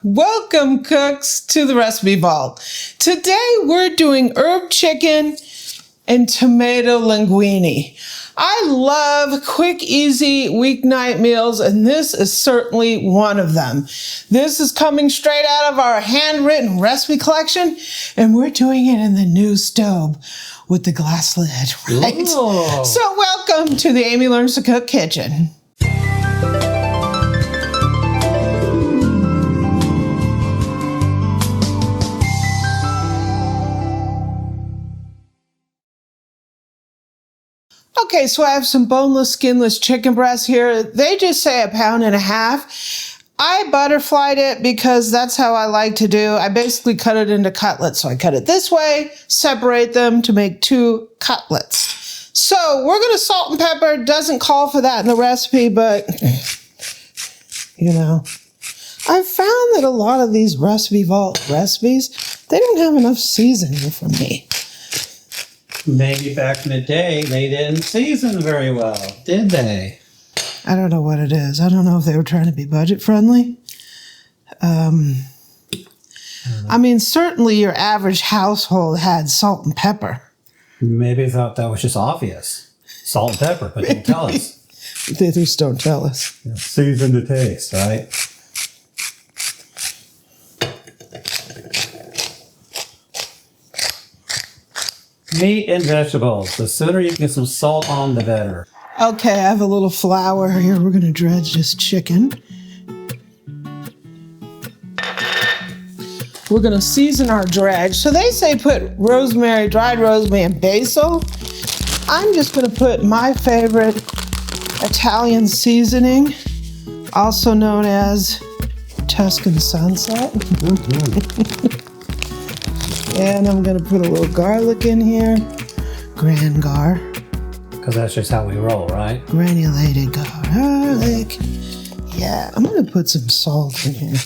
Welcome, cooks, to the Recipe Vault. Today we're doing herb chicken and tomato linguine. I love quick, easy weeknight meals, and this is certainly one of them. This is coming straight out of our handwritten recipe collection, and we're doing it in the new stove with the glass lid, right? Ooh. So welcome to the Amy Learns to Cook kitchen. Okay, so I have some boneless, skinless chicken breasts here. They just say 1.5 pounds. I butterflied it because that's how I like to do. I basically cut it into cutlets. So I cut it this way, separate them to make 2 cutlets. So we're going to salt and pepper. It doesn't call for that in the recipe, but you know, I've found that a lot of these Recipe Vault recipes, they don't have enough seasoning for me. Maybe back in the day, they didn't season very well, did they? I don't know what it is. I don't know if they were trying to be budget friendly. I mean, certainly your average household had salt and pepper. Maybe they thought that was just obvious. Salt and pepper, but don't tell us. They just don't tell us. Yeah, season to taste, right? Meat and vegetables. The sooner you can get some salt on, the better. Okay, I have a little flour here. We're going to dredge this chicken. We're going to season our dredge. So they say put rosemary, dried rosemary, and basil. I'm just going to put my favorite Italian seasoning, also known as Tuscan Sunset. And I'm going to put a little garlic in here. Gran gar. Because that's just how we roll, right? Granulated garlic. Yeah, I'm going to put some salt in here.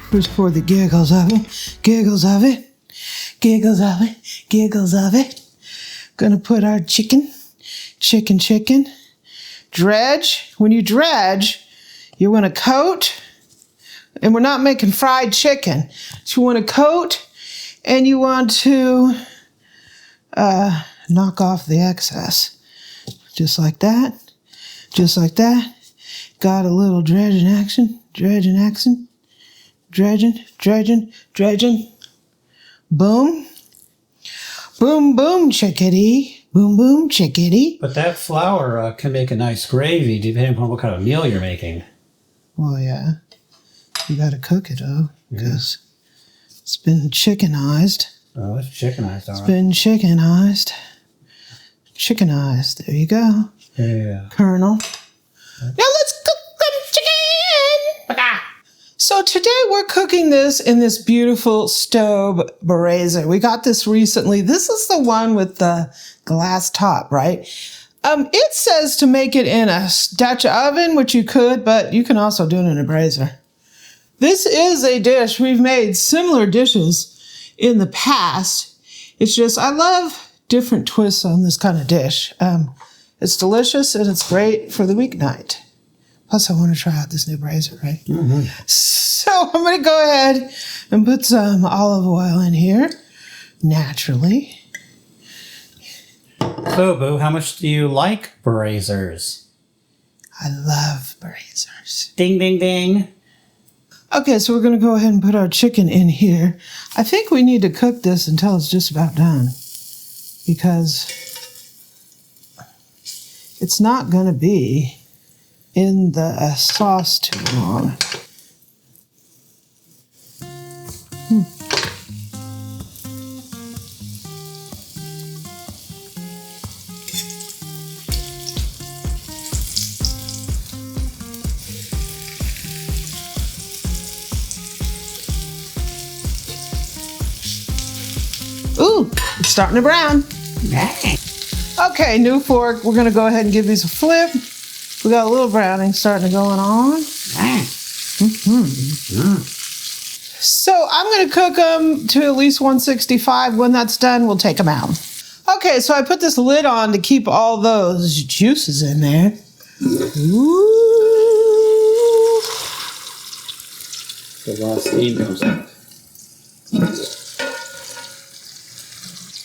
Just for the giggles of it. Giggles of it. Giggles of it. Giggles of it. Gonna put our chicken. Dredge. When you dredge, you want to coat. And we're not making fried chicken. So you want to coat and you want to knock off the excess. Just like that. Just like that. Got a little dredging action. Dredging. Boom. Boom, boom, chickadee. Boom, boom, chickadee. But that flour can make a nice gravy depending on what kind of meal you're making. Well, yeah. You got to cook it, though, because it's been chickenized. Oh, it's chickenized, all right. It's been chickenized. Chickenized. There you go. Yeah. Colonel. Now let's cook some chicken. So today we're cooking this in this beautiful stove brazier. We got this recently. This is the one with the glass top, right? It says to make it in a Dutch oven, which you could, but you can also do it in a brazier. This is a dish. We've made similar dishes in the past. It's just, I love different twists on this kind of dish. It's delicious and it's great for the weeknight. Plus, I want to try out this new brazier, right? Mm-hmm. So I'm going to go ahead and put some olive oil in here, naturally. So, Boo, how much do you like braziers? I love braziers. Ding, ding, ding. Okay, so we're going to go ahead and put our chicken in here. I think we need to cook this until it's just about done, because it's not going to be in the sauce too long. Ooh, it's starting to brown. Okay, new fork. We're going to go ahead and give these a flip. We got a little browning starting to going on. So I'm going to cook them to at least 165. When that's done, we'll take them out. Okay, so I put this lid on to keep all those juices in there. Ooh. A lot of steam comes out.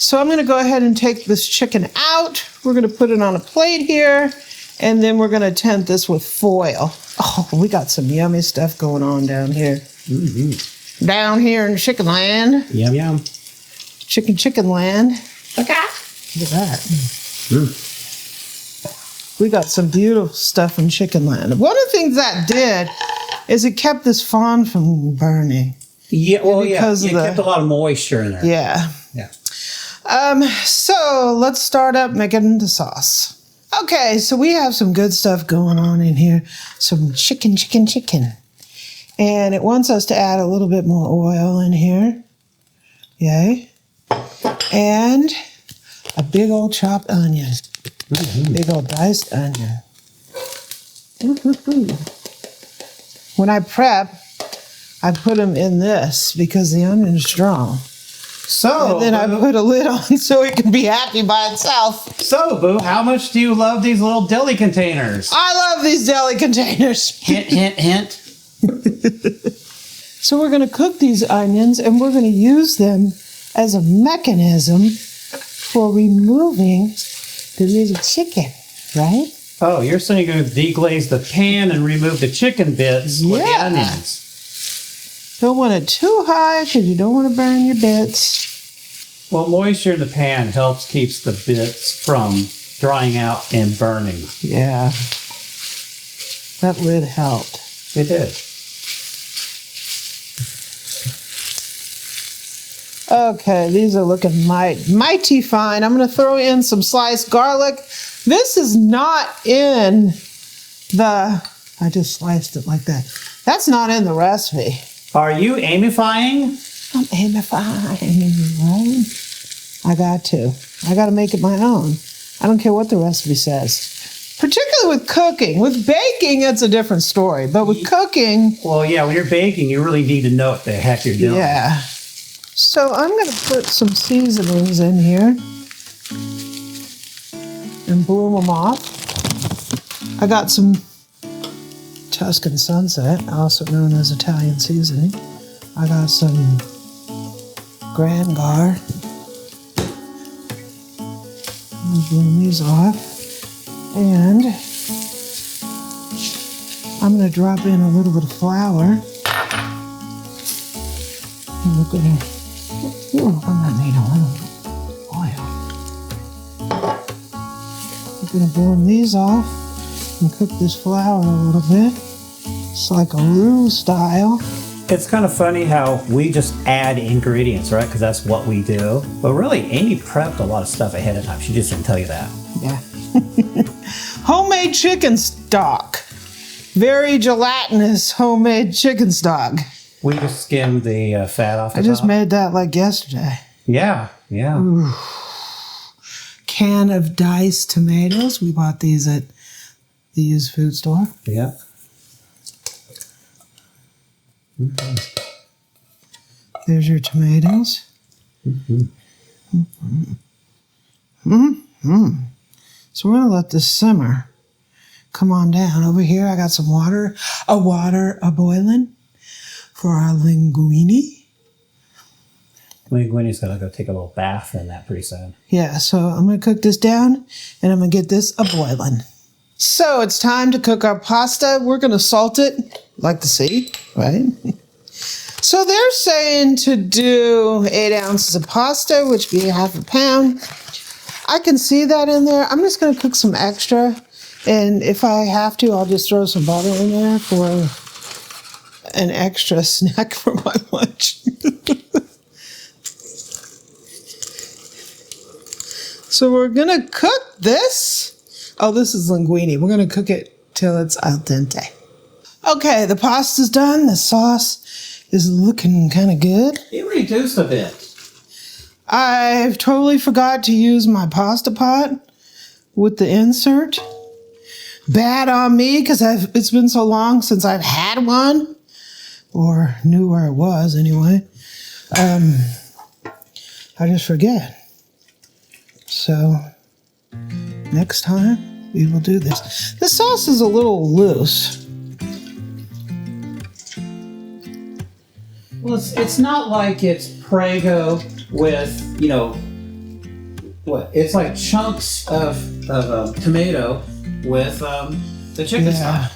So I'm going to go ahead and take this chicken out. We're going to put it on a plate here, and then we're going to tent this with foil. Oh, we got some yummy stuff going on down here. Mm-hmm. Down here in chicken land. Yum, yum. Chicken land. Look at that. Mm. We got some beautiful stuff in chicken land. One of the things that did is it kept this fawn from burning. Yeah, well, Because yeah, of it kept a lot of moisture in there. Yeah. Yeah. So let's start up making the sauce. Okay, so we have some good stuff going on in here. Some chicken. And it wants us to add a little bit more oil in here. Yay. And a big old chopped onion. Mm-hmm. Big old diced onion. Mm-hmm. When I prep, I put them in this because the onion is strong. So, and then I put a lid on so it can be happy by itself. So, Boo, how much do you love these little deli containers? I love these deli containers. Hint, hint, hint. So we're going to cook these onions, and we're going to use them as a mechanism for removing the little chicken, right? Oh, you're saying you're going to deglaze the pan and remove the chicken bits with the onions. Don't want it too high because you don't want to burn your bits. Well, moisture in the pan keeps the bits from drying out and burning. Yeah. That lid helped. It did. Okay, these are looking mighty fine. I'm going to throw in some sliced garlic. This is not in I just sliced it like that. That's not in the recipe. Are you amifying? I'm amifying, right? I got to make it my own. I don't care what the recipe says. Particularly with cooking. With baking, it's a different story. But with cooking... Well, yeah, when you're baking, you really need to know what the heck you're doing. Yeah. So I'm going to put some seasonings in here and bloom them off. I got some Tuscan Sunset, also known as Italian seasoning. I got some Grand Gar. I'll bloom these off. And I'm going to drop in a little bit of flour. And we're going to, I'm going to need a little oil. We're going to bloom these off and cook this flour a little bit. It's like a roux style. It's kind of funny how we just add ingredients, right? Because that's what we do. But really, Amy prepped a lot of stuff ahead of time. She just didn't tell you that. Yeah. Homemade chicken stock. Very gelatinous homemade chicken stock. We just skimmed the fat off the I just top. made that like yesterday. Yeah. Ooh. Can of diced tomatoes. We bought these at the used food store. Yeah. Mm-hmm. There's your tomatoes. Mm-hmm. Mm-hmm. Mm-hmm. So we're going to let this simmer. Come on down. Over here, I got some water boiling for our linguine. Linguine's going to go take a little bath in that pretty soon. Yeah, so I'm going to cook this down, and I'm going to get this a-boiling. So it's time to cook our pasta. We're going to salt it, like the sea, right? So they're saying to do 8 ounces of pasta, which would be ½ pound. I can see that in there. I'm just going to cook some extra. And if I have to, I'll just throw some butter in there for an extra snack for my lunch. So we're going to cook this. Oh, this is linguine. We're going to cook it till it's al dente. Okay, the pasta's done. The sauce is looking kind of good. It reduced a bit. I've totally forgot to use my pasta pot with the insert. Bad on me, because it's been so long since I've had one, or knew where it was anyway. I just forget. So next time we will do this. The sauce is a little loose. Well, it's not like it's Prego with, you know, what? It's like chunks of tomato with the chicken stock.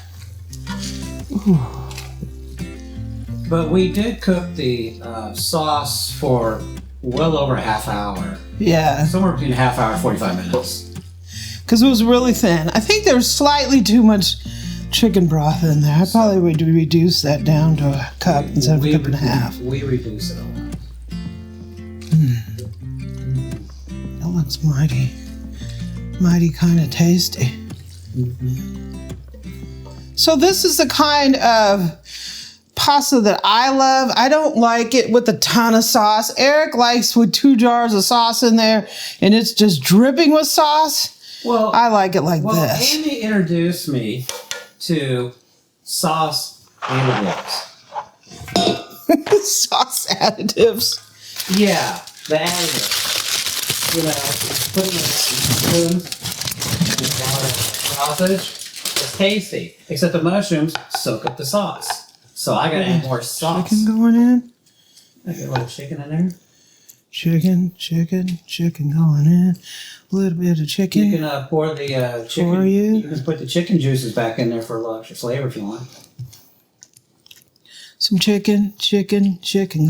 But we did cook the sauce for well over a half hour. Yeah. Somewhere between a half hour and 45 minutes. Because it was really thin. I think there's slightly too much chicken broth in there. I probably would reduce that down to a cup instead of a cup and a half. We reduce it a lot. That looks mighty kind of tasty. So this is the kind of pasta that I love. I don't like it with a ton of sauce. Eric likes with 2 jars of sauce in there and it's just dripping with sauce. Well, I like it like this. Amy introduced me to sauce additives. Sauce additives. Yeah, the additives. You know, putting it in spoons with water and sausage. It's tasty, except the mushrooms soak up the sauce. So I gotta add more sauce. Chicken going in. I got a little chicken in there. Chicken going in. A little bit of chicken. You can pour the chicken. For you. You can put the chicken juices back in there for a little extra flavor if you want. Some chicken going in. Chicken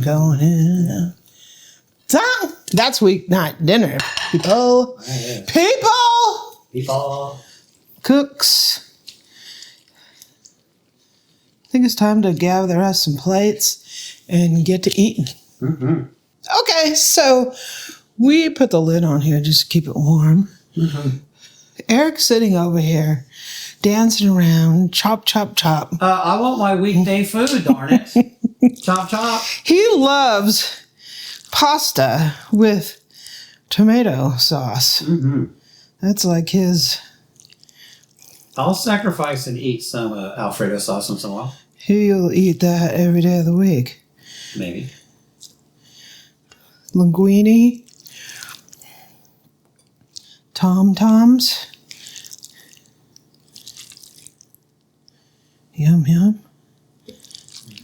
going in. So, that's weeknight dinner, people. People. Cooks. I think it's time to gather us some plates and get to eating. Mm-hmm. Okay, so we put the lid on here just to keep it warm. Mm-hmm. Eric's sitting over here, dancing around, chop. I want my weekday food, darn it. Chop. He loves pasta with tomato sauce. Mm-hmm. That's like his. I'll sacrifice and eat some Alfredo sauce once in a while. He'll eat that every day of the week. Maybe. Linguine. Tom-toms. Yum.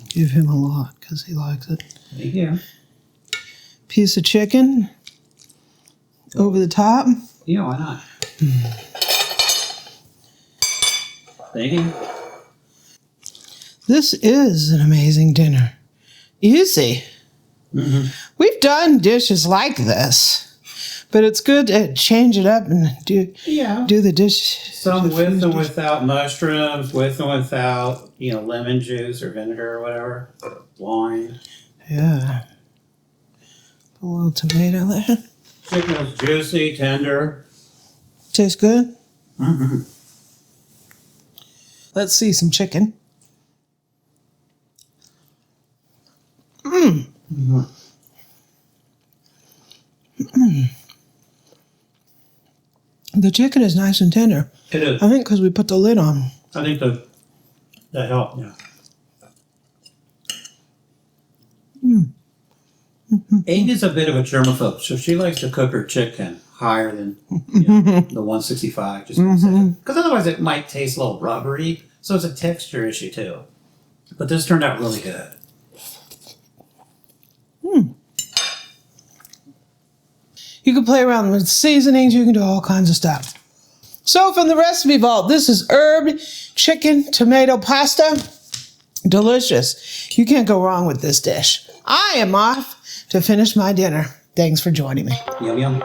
Give him a lot because he likes it. Thank you. Piece of chicken over the top. Yeah, why not? Thank you. This is an amazing dinner. Easy. Mm-hmm. We've done dishes like this, but it's good to change it up and do the dish. Some with and without mushrooms, with and without, lemon juice or vinegar or whatever. Wine. Yeah. Put a little tomato there. Chicken is juicy, tender. Tastes good? Mm-hmm. Let's see some chicken. Mm-hmm. The chicken is nice and tender. It is. I think because we put the lid on. I think that helped, yeah. Amy's a bit of a germaphobe, so she likes to cook her chicken higher than the 165, just because otherwise it might taste a little rubbery. So it's a texture issue too. But this turned out really good. You can play around with seasonings. You can do all kinds of stuff. So from the recipe vault, this is herb chicken tomato pasta. Delicious. You can't go wrong with this dish. I am off to finish my dinner. Thanks for joining me. Yum, yum.